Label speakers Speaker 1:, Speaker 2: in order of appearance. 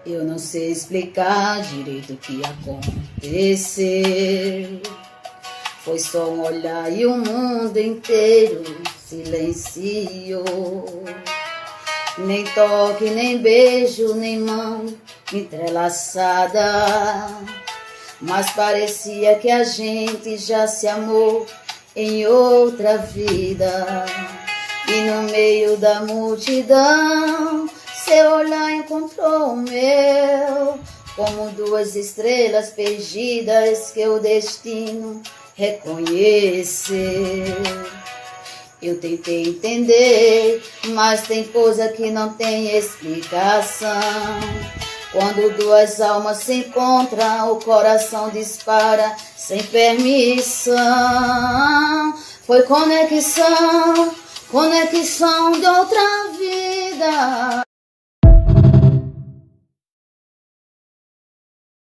Speaker 1: Eu não sei explicar direito o que aconteceu. Foi só um olhar e o mundo inteiro silenciou. Nem toque, nem beijo, nem mão entrelaçada, mas parecia que a gente já se amou em outra vida. E no meio da multidão, seu olhar encontrou o meu, como duas estrelas perdidas que o destino reconheceu. Eu tentei entender, mas tem coisa que não tem explicação. Quando duas almas se encontram, o coração dispara sem permissão. Foi conexão de outra vida.